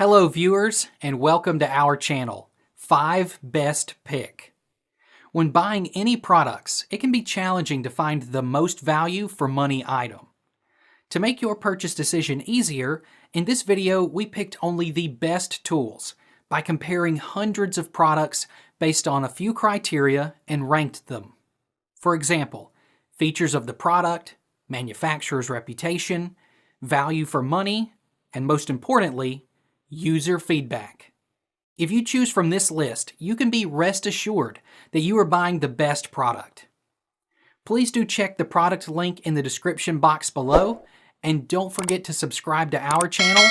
Hello viewers, and welcome to our channel, 5 Best Pick. When buying any products, it can be challenging to find the most value for money item. To make your purchase decision easier, in this video we picked only the best tools by comparing hundreds of products based on a few criteria and ranked them. For example, features of the product, manufacturer's reputation, value for money, and most importantly, user feedback. If you choose from this list, you can be rest assured that you are buying the best product. Please do check the product link in the description box below, and don't forget to subscribe to our channel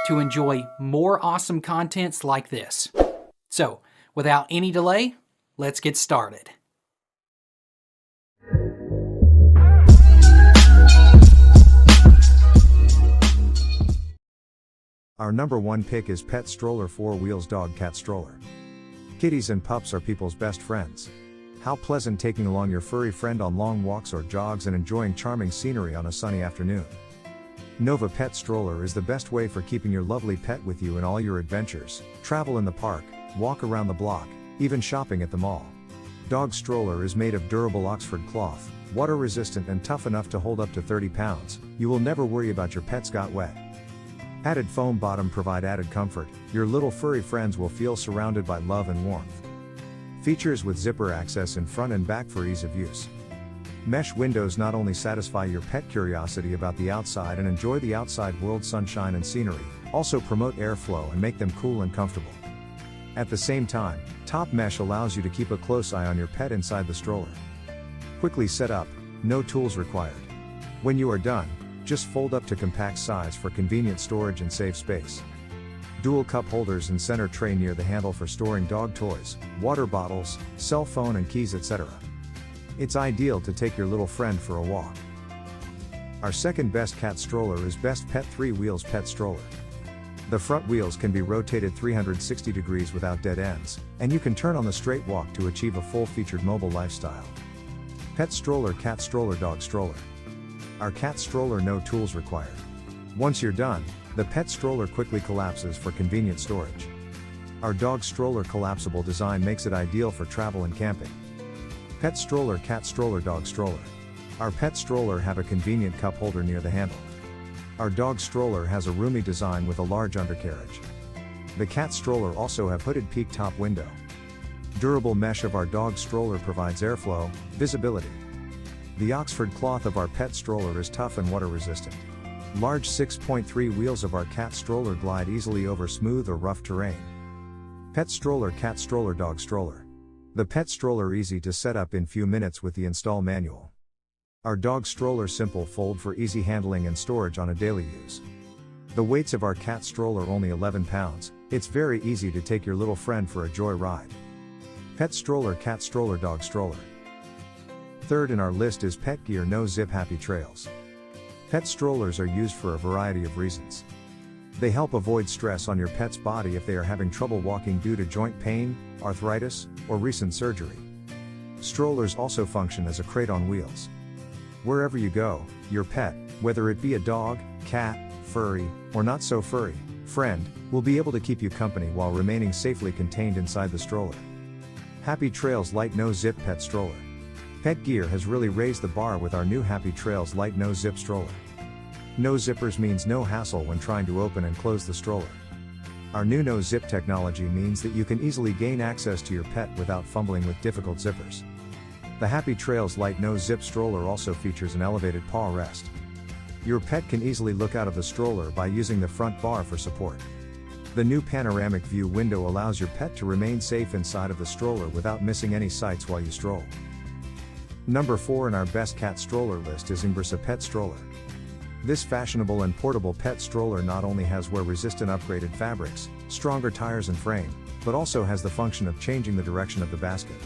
to enjoy more awesome contents like this. So, without any delay, let's get started. Our number one pick is Pet Stroller 4 Wheels Dog Cat Stroller. Kitties and pups are people's best friends. How pleasant taking along your furry friend on long walks or jogs and enjoying charming scenery on a sunny afternoon. Nova Pet Stroller is the best way for keeping your lovely pet with you in all your adventures, travel in the park, walk around the block, even shopping at the mall. Dog Stroller is made of durable Oxford cloth, water resistant and tough enough to hold up to 30 pounds. You will never worry about your pets got wet. Added foam bottom provide added comfort. Your little furry friends will feel surrounded by love and warmth. Features with zipper access in front and back for ease of use. Mesh windows not only satisfy your pet curiosity about the outside and enjoy the outside world sunshine and scenery, also promote airflow and make them cool and comfortable. At the same time, top mesh allows you to keep a close eye on your pet inside the stroller. Quickly set up, no tools required. When you are done, just fold up to compact size for convenient storage and save space. Dual cup holders and center tray near the handle for storing dog toys, water bottles, cell phone and keys, etc. It's ideal to take your little friend for a walk. Our second best cat stroller is BestPet 3 Wheels Pet Stroller. The front wheels can be rotated 360 degrees without dead ends, and you can turn on the straight walk to achieve a full-featured mobile lifestyle. Pet Stroller Cat Stroller Dog Stroller. Our cat stroller, no tools required. Once you're done, the pet stroller quickly collapses for convenient storage. Our dog stroller collapsible design makes it ideal for travel and camping. Pet Stroller Cat Stroller Dog Stroller. Our pet stroller have a convenient cup holder near the handle. Our dog stroller has a roomy design with a large undercarriage. The cat stroller also have hooded peak top window. Durable mesh of our dog stroller provides airflow, visibility. The Oxford cloth of our pet stroller is tough and water resistant. Large 6.3 wheels of our cat stroller glide easily over smooth or rough terrain. Pet Stroller Cat Stroller Dog Stroller. The pet stroller easy to set up in few minutes with the install manual. Our dog stroller simple fold for easy handling and storage on a daily use. The weights of our cat stroller only 11 pounds, it's very easy to take your little friend for a joy ride. Pet Stroller Cat Stroller Dog Stroller. Third in our list is Pet Gear No Zip Happy Trails. Pet strollers are used for a variety of reasons. They help avoid stress on your pet's body if they are having trouble walking due to joint pain, arthritis, or recent surgery. Strollers also function as a crate on wheels. Wherever you go, your pet, whether it be a dog, cat, furry, or not so furry, friend, will be able to keep you company while remaining safely contained inside the stroller. Happy Trails Light No Zip Pet Stroller. Pet Gear has really raised the bar with our new Happy Trails Light No Zip Stroller. No zippers means no hassle when trying to open and close the stroller. Our new no zip technology means that you can easily gain access to your pet without fumbling with difficult zippers. The Happy Trails Light No Zip Stroller also features an elevated paw rest. Your pet can easily look out of the stroller by using the front bar for support. The new panoramic view window allows your pet to remain safe inside of the stroller without missing any sights while you stroll. Number 4 in our best cat stroller list is Ingborsa Pet Stroller. This fashionable and portable pet stroller not only has wear-resistant upgraded fabrics, stronger tires and frame, but also has the function of changing the direction of the basket.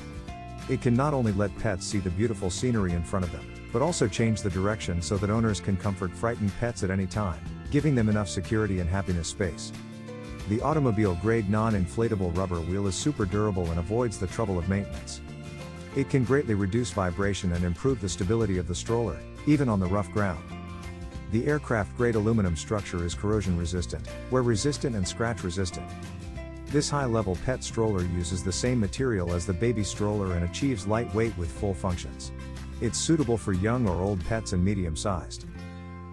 It can not only let pets see the beautiful scenery in front of them, but also change the direction so that owners can comfort frightened pets at any time, giving them enough security and happiness space. The automobile-grade non-inflatable rubber wheel is super durable and avoids the trouble of maintenance. It can greatly reduce vibration and improve the stability of the stroller, even on the rough ground. The aircraft-grade aluminum structure is corrosion-resistant, wear-resistant and scratch-resistant. This high-level pet stroller uses the same material as the baby stroller and achieves light weight with full functions. It's suitable for young or old pets and medium-sized.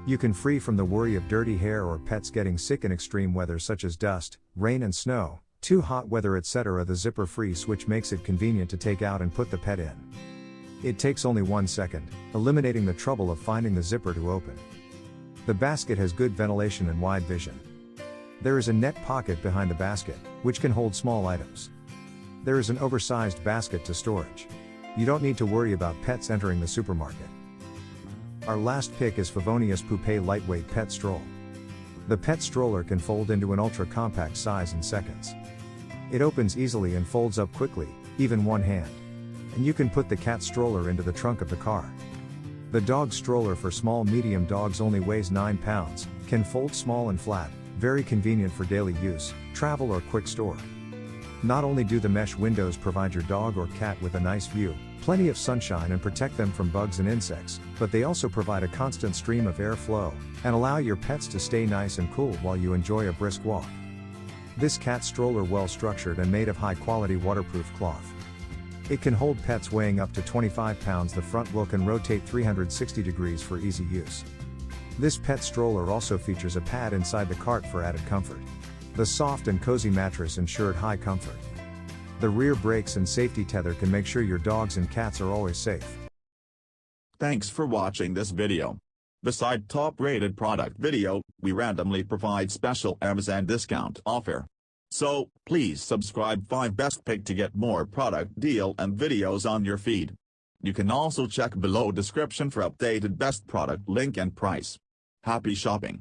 You can free from the worry of dirty hair or pets getting sick in extreme weather such as dust, rain and snow, too hot weather etc. The zipper-free switch makes it convenient to take out and put the pet in. It takes only 1 second, eliminating the trouble of finding the zipper to open. The basket has good ventilation and wide vision. There is a net pocket behind the basket, which can hold small items. There is an oversized basket to storage. You don't need to worry about pets entering the supermarket. Our last pick is Favonius Poupee Lightweight Pet Stroller. The pet stroller can fold into an ultra-compact size in seconds. It opens easily and folds up quickly, even one hand. And you can put the cat stroller into the trunk of the car. The dog stroller for small-medium dogs only weighs 9 pounds, can fold small and flat, very convenient for daily use, travel or quick store. Not only do the mesh windows provide your dog or cat with a nice view, plenty of sunshine and protect them from bugs and insects, but they also provide a constant stream of airflow, and allow your pets to stay nice and cool while you enjoy a brisk walk. This cat stroller well structured and made of high-quality waterproof cloth. It can hold pets weighing up to 25 pounds. The front wheel can rotate 360 degrees for easy use. This pet stroller also features a pad inside the cart for added comfort. The soft and cozy mattress ensured high comfort. The rear brakes and safety tether can make sure your dogs and cats are always safe. Thanks for watching this video. Beside top-rated product video, we randomly provide special Amazon discount offer. So, please subscribe 5 Best Pick to get more product deal and videos on your feed. You can also check below description for updated best product link and price. Happy shopping!